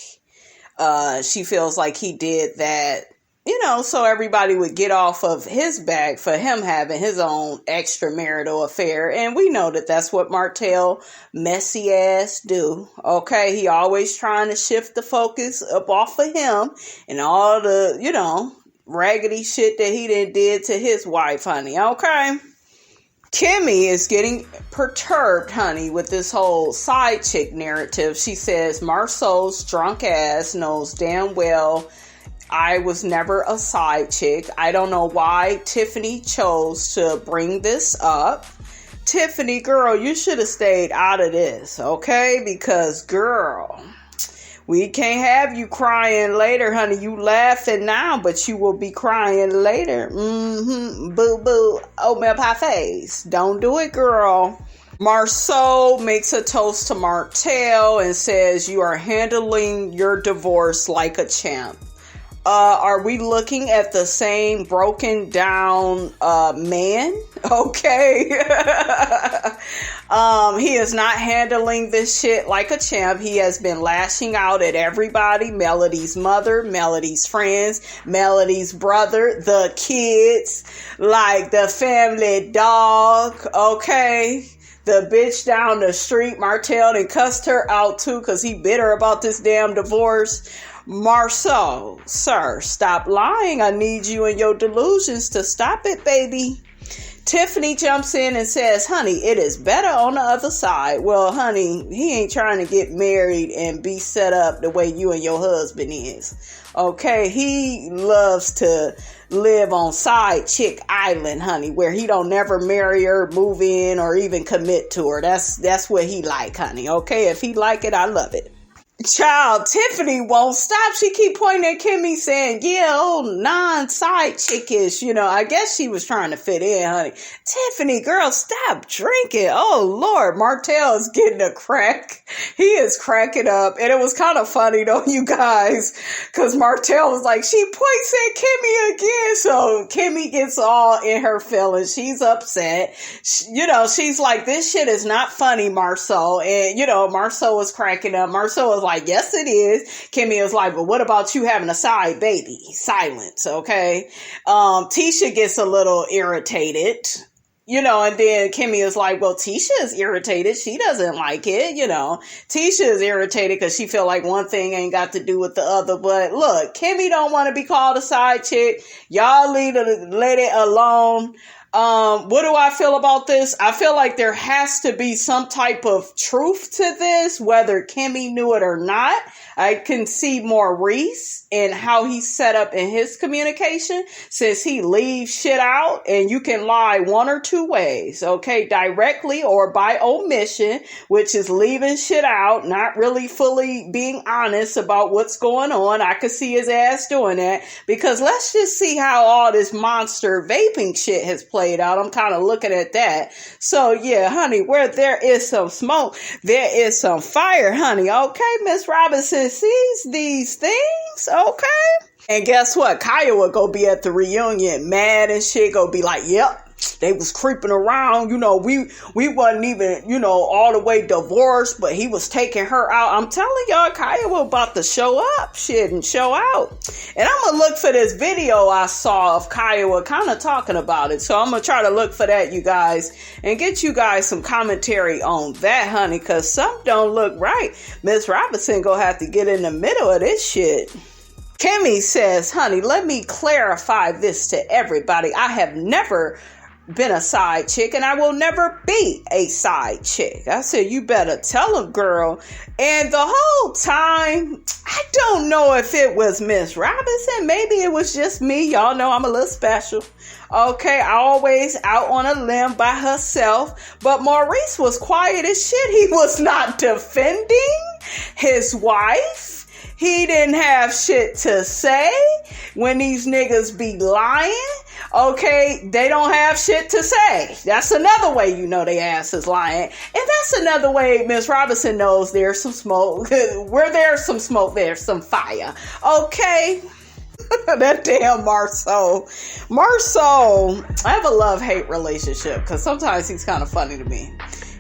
She feels like he did that, you know, so everybody would get off of his back for him having his own extramarital affair. And we know that that's what Martell messy ass do. Okay, he always trying to shift the focus up off of him and all the, you know, raggedy shit that he did to his wife, honey. Okay. Kimmie is getting perturbed, honey, with this whole side chick narrative. She says MARSAU's drunk ass knows damn well I was never a side chick. I don't know why Tiffany chose to bring this up. Tiffany, girl, you should have stayed out of this, okay? Because, girl, we can't have you crying later, honey. You laughing now, but you will be crying later. Boo-boo, oatmeal pie face. Don't do it, girl. MARSAU makes a toast to Martell and says, you are handling your divorce like a champ. Are we looking at the same broken down man? Okay. He is not handling this shit like a champ. He has been lashing out at everybody. Melody's mother, Melody's friends, Melody's brother, the kids, like the family dog. Okay. The bitch down the street, Martell, and cussed her out too because he bitter about this damn divorce. MARSAU, sir, stop lying. I need you and your delusions to stop it, baby. Tiffany jumps in and says, honey, it is better on the other side. Well, honey, he ain't trying to get married and be set up the way you and your husband is. Okay, he loves to live on side chick island, honey, where he don't never marry her, move in, or even commit to her. That's what he like, honey. Okay, if he like it, I love it. Child, Tiffany won't stop. She keep pointing at Kimmie saying, yeah, oh, non-side chickish. You know, I guess she was trying to fit in, honey. Tiffany, girl, stop drinking. Oh, Lord. Martell is getting a crack. He is cracking up. And it was kind of funny, though, you guys, because Martell was like, she points at Kimmie again. So Kimmie gets all in her feelings. She's upset. You know, she's like, this shit is not funny, MARSAU. And, you know, MARSAU was cracking up. MARSAU was like, yes, it is. Kimmie was like, but what about you having a side baby? Silence, okay? Tisha gets a little irritated, you know, and then Kimmie is like, well, Tisha is irritated. She doesn't like it, you know. Tisha is irritated because she feel like one thing ain't got to do with the other. But look, Kimmie don't want to be called a side chick. Y'all let it alone. What do I feel about this? I feel like there has to be some type of truth to this, whether Kimmie knew it or not. I can see Maurice and how he's set up in his communication, since he leaves shit out, and you can lie one or two ways, okay? Directly or by omission, which is leaving shit out, not really fully being honest about what's going on. I could see his ass doing that, because let's just see how all this monster vaping shit has played out. I'm kind of looking at that. So yeah, honey, where there is some smoke, there is some fire, honey. Okay, Miss Robinson sees these things, okay? And guess what? Kiowa go be at the reunion mad and shit, go be like, yep, they was creeping around, you know, we wasn't even, you know, all the way divorced, but he was taking her out. I'm telling y'all, Kiowa about to show up shit and show out. And I'm gonna look for this video I saw of Kiowa kind of talking about it. So I'm gonna try to look for that, you guys, and get you guys some commentary on that, honey, because something don't look right. Miss Robinson gonna have to get in the middle of this shit. Kimmie says, honey, let me clarify this to everybody. I have never been a side chick, and I will never be a side chick. I said, you better tell him, girl. And the whole time, I don't know if it was Miss Robinson. Maybe it was just me. Y'all know I'm a little special. Okay, always out on a limb by herself. But Maurice was quiet as shit. He was not defending his wife. He didn't have shit to say when these niggas be lying. Okay, they don't have shit to say. That's another way you know they ass is lying. And that's another way Miss Robinson knows there's some smoke. Where there's some smoke, there's some fire. Okay? That damn MARSAU. MARSAU, I have a love-hate relationship because sometimes he's kind of funny to me.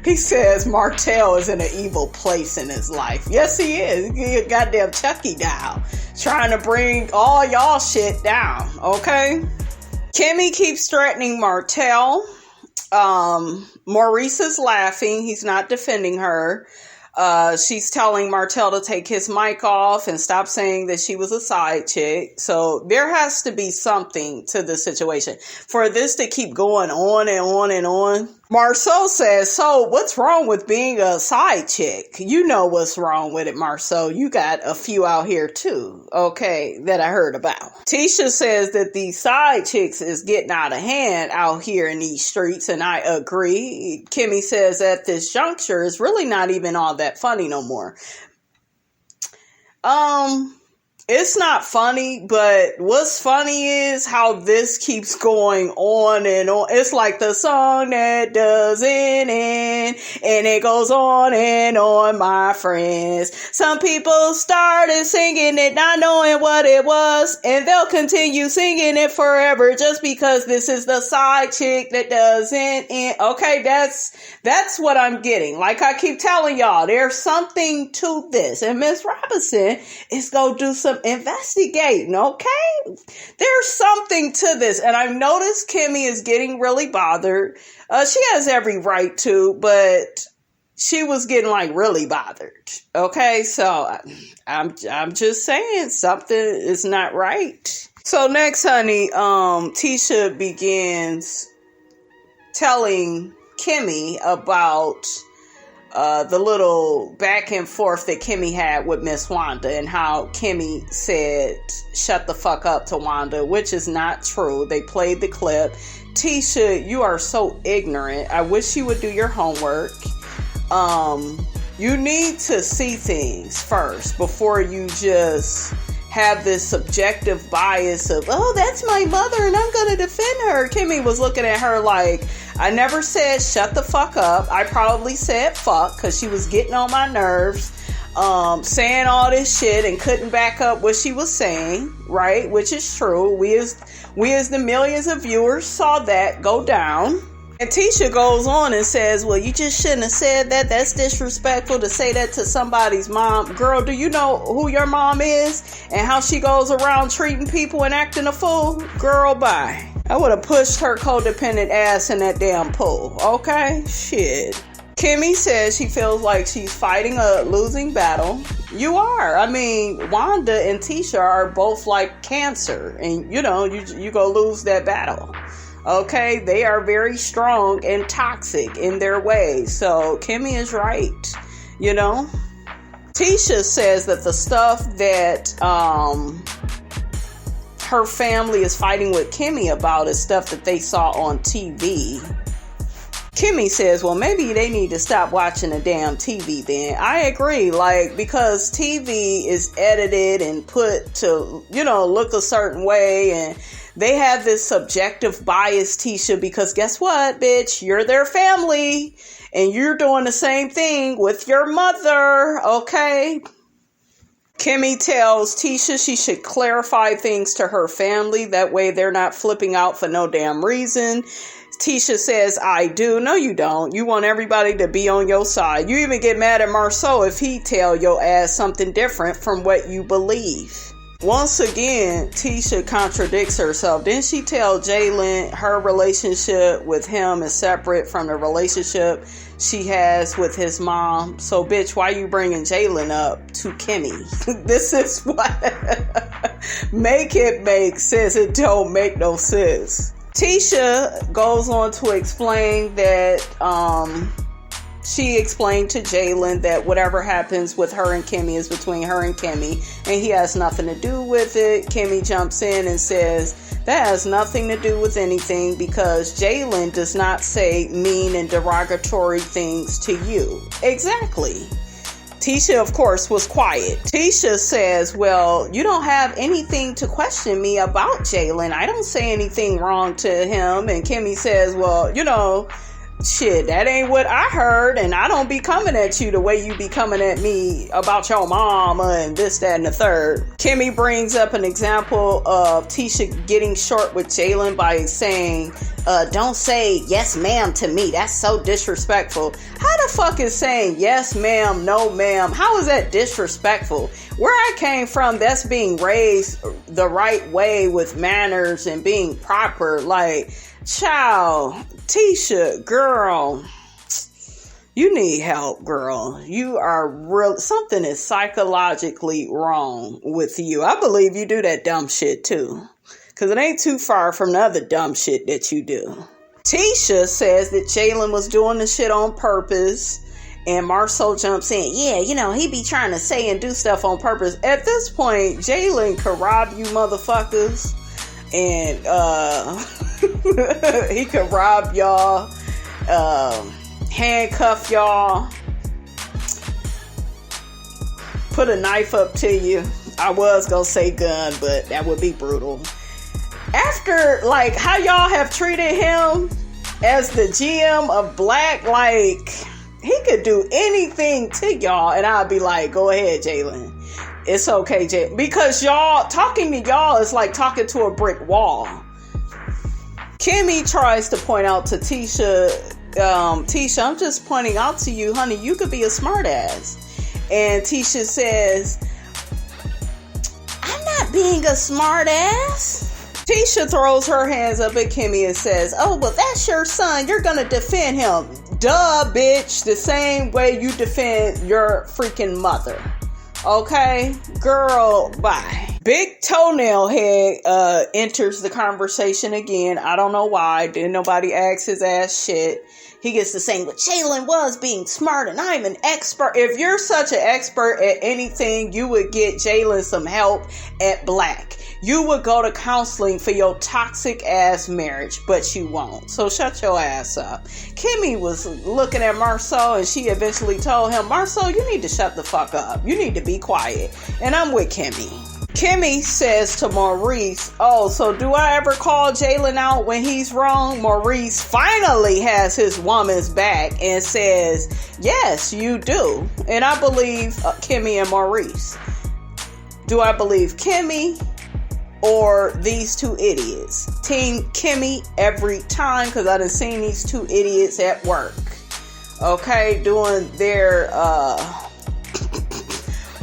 He says Martell is in an evil place in his life. Yes, he is. He a goddamn Chucky doll. Trying to bring all y'all shit down. Okay? Kimmie keeps threatening Martell. Maurice is laughing. He's not defending her. She's telling Martell to take his mic off and stop saying that she was a side chick. So there has to be something to the situation for this to keep going on and on and on. MARSAU says, so what's wrong with being a side chick? You know what's wrong with it, MARSAU. You got a few out here too, okay, that I heard about. Tisha says that these side chicks is getting out of hand out here in these streets, and I agree. Kimmie says at this juncture, it's really not even all that funny no more. It's not funny, but what's funny is how this keeps going on and on. It's like the song that doesn't end, and it goes on and on, my friends. Some people started singing it not knowing what it was, and they'll continue singing it forever just because this is the side chick that doesn't end. Okay, that's what I'm getting. Like I keep telling y'all, there's something to this, and Miss Robinson is gonna do some investigating, okay? There's something to this, and I've noticed Kimmie is getting really bothered. She has every right to, but she was getting like really bothered. Okay, so I'm just saying something is not right. So next, honey, Tisha begins telling Kimmie about the little back and forth that Kimmie had with Miss Wanda, and how Kimmie said, shut the fuck up to Wanda, which is not true. They played the clip. Tisha, you are so ignorant. I wish you would do your homework. You need to see things first before you just have this subjective bias of, oh, that's my mother and I'm gonna defend her. Kimmie was looking at her like, I never said shut the fuck up. I probably said fuck because she was getting on my nerves, saying all this shit and couldn't back up what she was saying, right? Which is true. We as the millions of viewers saw that go down. And Tisha goes on and says, well, you just shouldn't have said that. That's disrespectful to say that to somebody's mom. Girl, do you know who your mom is and how she goes around treating people and acting a fool? Girl, bye. I would have pushed her codependent ass in that damn pool. Okay? Shit. Kimmie says she feels like she's fighting a losing battle. You are. I mean, Wanda and Tisha are both like cancer. And, you know, you go lose that battle. Okay, they are very strong and toxic in their ways. So Kimmie is right, you know. Tisha says that the stuff that her family is fighting with Kimmie about is stuff that they saw on TV. Kimmie says, well, maybe they need to stop watching the damn TV then. I agree, like, because TV is edited and put to, you know, look a certain way, and they have this subjective bias, Tisha, because guess what, bitch? You're their family, and you're doing the same thing with your mother, okay? Kimmie tells Tisha she should clarify things to her family. That way they're not flipping out for no damn reason. Tisha says, I do. No, you don't. You want everybody to be on your side. You even get mad at MARSAU if he tell your ass something different from what you believe. Once again, Tisha contradicts herself. Didn't she tell Jaylin her relationship with him is separate from the relationship she has with his mom? So, bitch, why you bringing Jaylin up to Kimmie? This is what make it make sense. It don't make no sense. Tisha goes on to explain that she explained to Jaylin that whatever happens with her and KIMMIE is between her and KIMMIE, and he has nothing to do with it. KIMMIE jumps in and says that has nothing to do with anything because Jaylin does not say mean and derogatory things to you. Exactly. Tisha, of course, was quiet. Tisha says, well, you don't have anything to question me about Jaylin. I don't say anything wrong to him. And KIMMIE says, well, you know, shit, that ain't what I heard, and I don't be coming at you the way you be coming at me about your mama and this, that, and the third. KIMMIE brings up an example of Tisha getting short with Jaylin by saying, don't say yes ma'am to me. That's so disrespectful. How the fuck is saying yes ma'am, no ma'am? How is that disrespectful? Where I came from, that's being raised the right way with manners and being proper. Like, child, Tisha, girl, you need help, girl. You are real. Something is psychologically wrong with you. I believe you do that dumb shit too, because it ain't too far from the other dumb shit that you do. Tisha says that Jaylin was doing the shit on purpose, and MARSAU jumps in. Yeah, you know, he be trying to say and do stuff on purpose. At this point, Jaylin could rob you motherfuckers, and he could rob y'all, handcuff y'all, put a knife up to you. I was gonna say gun, but that would be brutal. After, like, how y'all have treated him as the GM of BLAQUE, like, he could do anything to y'all, and I'd be like, go ahead, Jaylin. It's okay, Jay. Because y'all, talking to y'all is like talking to a brick wall. KIMMIE tries to point out to Tisha, Tisha, I'm just pointing out to you, honey, you could be a smartass. And Tisha says, I'm not being a smartass. Tisha throws her hands up at KIMMIE and says, oh, well, that's your son. You're going to defend him. Duh, bitch. The same way you defend your freaking mother. Okay, girl, bye. Big Toenail Head enters the conversation again. I don't know why. Didn't nobody ask his ass shit. He gets to saying, but Jaylin was being smart and I'm an expert. If you're such an expert at anything, you would get Jaylin some help at BLAQUE. You would go to counseling for your toxic ass marriage, but you won't. So shut your ass up. KIMMIE was looking at MARSAU and she eventually told him, MARSAU, you need to shut the fuck up. You need to be quiet. And I'm with KIMMIE. KIMMIE says to Maurice, oh, so do I ever call Jaylin out when he's wrong? Maurice finally has his woman's back and says, yes, you do. And I believe KIMMIE and Maurice. Do I believe KIMMIE or these two idiots? Team KIMMIE every time, because I done seen these two idiots at work. Okay, doing their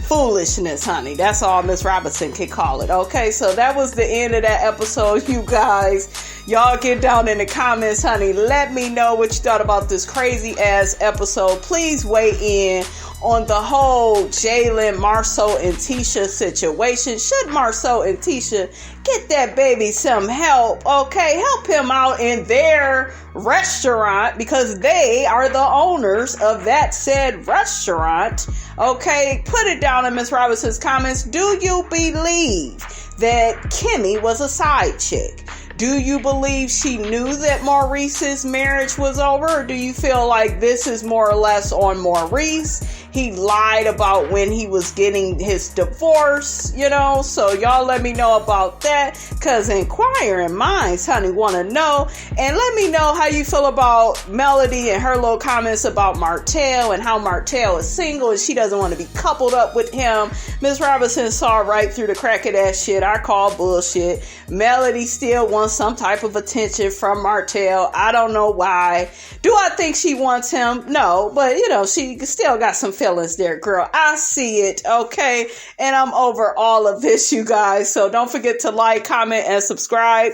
foolishness, honey. That's all Miss Robinson can call it. Okay, so that was the end of that episode, you guys. Y'all get down in the comments, honey. Let me know what you thought about this crazy ass episode. Please weigh in on the whole Jaylin, MARSAU, and Tisha situation. Should MARSAU and Tisha get that baby some help? Okay, help him out in their restaurant because they are the owners of that said restaurant. Okay, put it down in Miss Robinson's comments. Do you believe that KIMMIE was a side chick? Do you believe she knew that Maurice's marriage was over? Or do you feel like this is more or less on Maurice? He lied about when he was getting his divorce, you know? So y'all let me know about that, because inquiring minds, honey, want to know. And let me know how you feel about Melody and her little comments about Martell and how Martell is single and she doesn't want to be coupled up with him. Miss Robinson saw right through the crack of that shit. I call bullshit. Melody still wants some type of attention from Martell. I don't know why. Do I think she wants him? No, but you know, she still got some feelings there, girl. I see it, okay? And I'm over all of this, you guys. So don't forget to like, comment, and subscribe.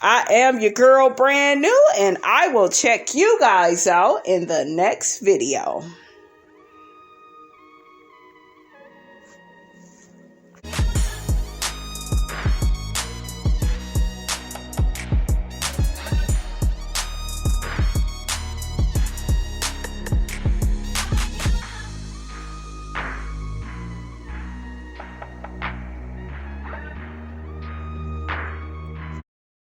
I am your girl, brand new, and I will check you guys out in the next video.